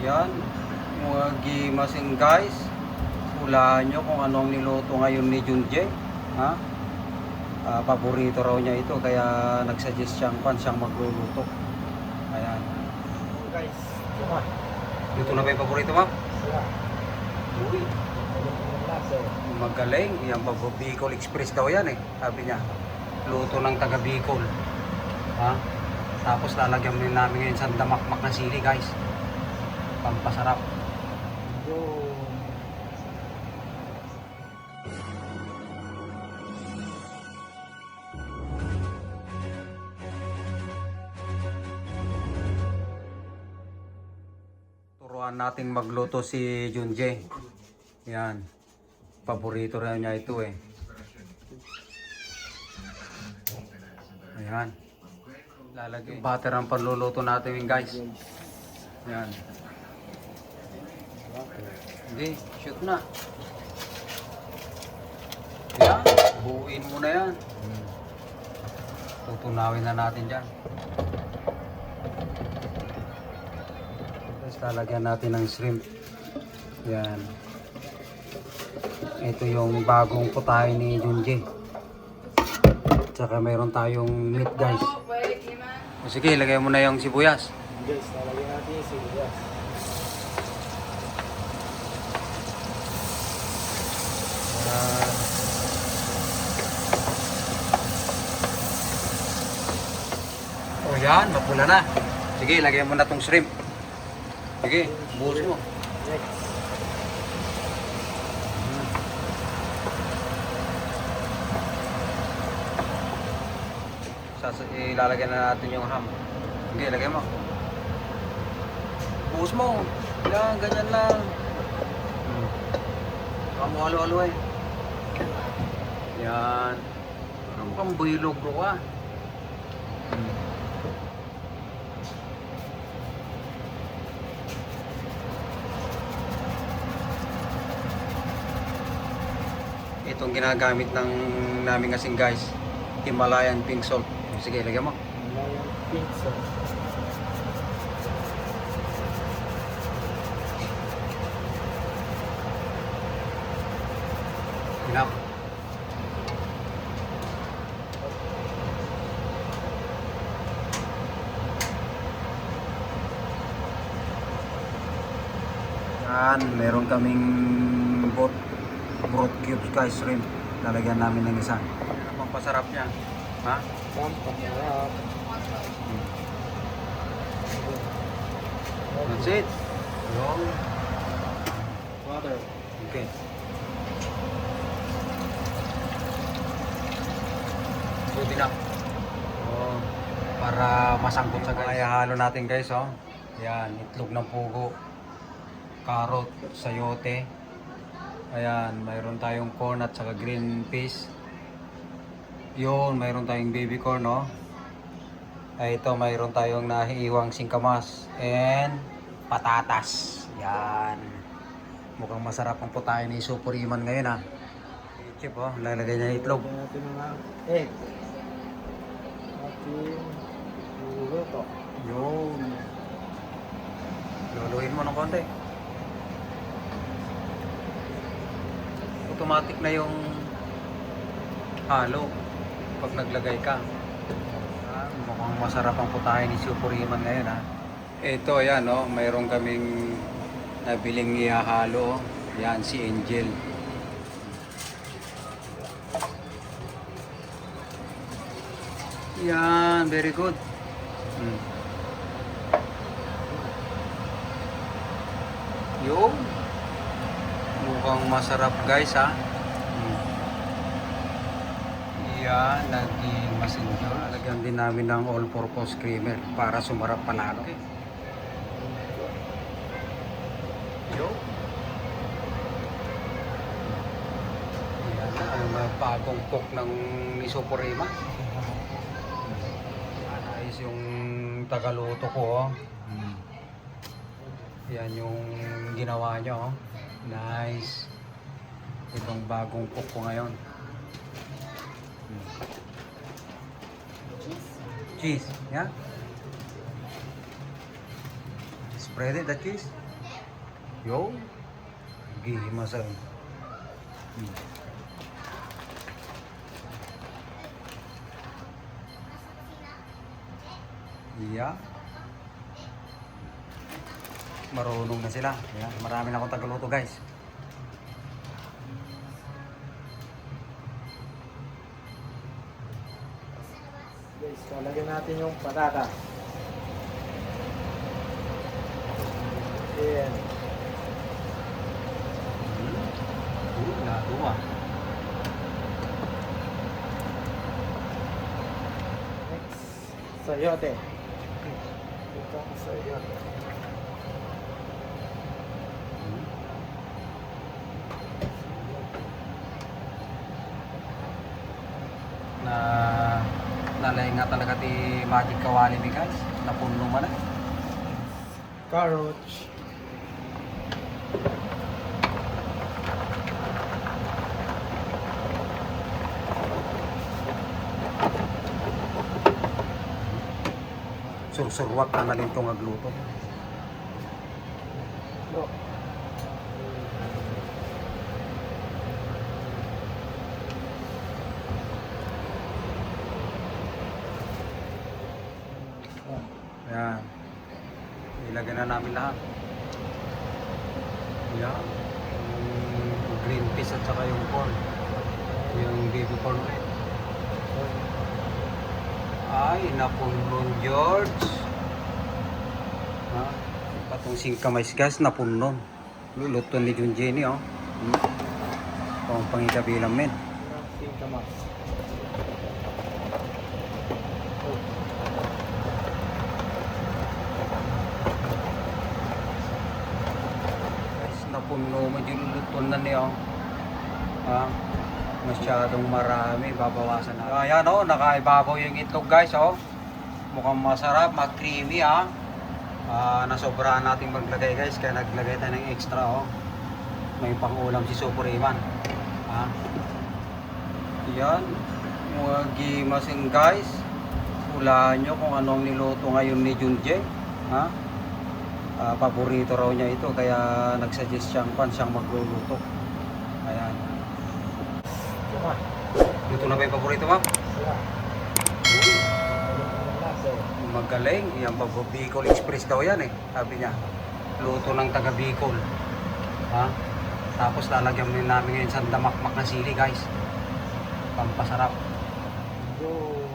Yan, mga gimasing guys. Hulaan nyo kung anong niluto ngayon ni Junje. Ha? Paborito raw niya ito kaya nagsuggest siyang magluluto. Ayan. Guys, Luto na ba yung paborito mo? Uy, magaling. Yan, Bicol Express daw yan eh. Sabi niya. Luto ng taga Bicol. Ha? Tapos lalagyan namin ngayon sa damakmak na sili guys. Pampasarap. Turuan nating magluto si Junje. Yan. Paborito rin niya ito eh. Ayan. Lalagay butter ang panluluto natin guys. Yan. Hindi, shoot na. Yan, buuin mo na yan. Tutunawin na natin dyan. Tapos lalagyan natin ng shrimp. Yan. Ito yung bagong putahe ni Junje. Tsaka mayroon tayong meat guys. O sige, lagay mo na yung sibuyas. guys, lalagyan natin yung sibuyas. O yan, mapula na. Sige, lagay mo na tong shrimp. Sige, buhos mo. Next. Ilalagay na natin yung ham. Sige, lagay mo. Buhos mo. Yan, ganyan lang. Baka mo halo-halo eh. Yan. Parang mukhang builog bro ka. Itong ginagamit namin kasing guys, Himalayan pink salt. Sige, lagyan mo. Himalayan pink salt. Enough. Yan, meron kaming broth cubes guys, shrimp. Lalagyan namin ng isa. Yan ang pampasarap niya. Ha? Pampasarap. That's it. Yung. Water. Okay. Good enough. Oh, para masangkot sa guys. Halo natin guys, oh. Yan, itlog ng pugo. Carrot, sayote. Ayan, mayroon tayong corn at saka green peas. Yun, mayroon tayong baby corn, no? Ay, ito, mayroon tayong nahiiwang singkamas and patatas. Yan. Mukhang masarap ang putahe ni Supuriman ngayon, ha? Chip, oh, lalagay niya yung itlog. Lagyan natin mga egg. Ating luluto. Yun. Luluhin mo ng konti. Automatic na yung halo pag naglagay ka. Mukhang masarap ang putahe ni Supuriman ngayon, ha. Ito, ayan, no, mayroon kaming nabiling ihahalo. Yan, si Angel. Yan, very good. Yung mukhang masarap guys, ha. Yan, naging masinjo. Lagyan din namin ng all-purpose creamer para sumarap palalo. Okay. Yo. Yan na, ang bagong cook ng ni Supuriman. Ayos yung tagaluto ko, oh. Yan yung ginawa nyo, oh. Nice. Itong bagong cook ko ngayon. Cheese, yeah? Spread it, the cheese. Yo. Gimasan. Iya. Marunong na sila. Yan. Marami na akong tagaluto guys. Guys, lalagyan natin yung patata. Ayan. Lato ah. Next, sayote. Ito ang sayote. Na nalay nga talaga ti Magic Kawali ni guys. Napuno man na. Carrots. Sursurwak na nalim itong agluto. No. Ayan. Ilagay na namin lahat. Ayan. Yung green peas at saka yung corn. Yung baby corn ulit. Ay, napunon George. Ha? Patong singkamay guys, napunon. Luluto ni Jun Jenny oh. Pang pangikabilang men. Singkamas. Guys, napuno mo yung luto na niya oh. Ha? Masyadong marami, babawasan na. Ayan oh, nakaibabaw yung itlog guys oh. Mukhang masarap, mag-creamy ah. Nasobrahan natin maglagay guys, kaya naglagay tayo ng extra oh. May pangulam si Super Iman. Ha? Yan, mga gimasin guys. Hulaan nyo kung anong niluto ngayon ni Junje. Ha? Paborito raw niya ito, kaya nagsuggest siyang magluluto. Ayan. Diba? Luto na ba yung paborito mo? Sila. Magaling. Yan pa Bicol Express daw yan eh. Sabi niya. Luto ng taga Bicol. Ha? Tapos lalagyan namin ngayon sa damakmak na sili guys. Pampasarap. Yo.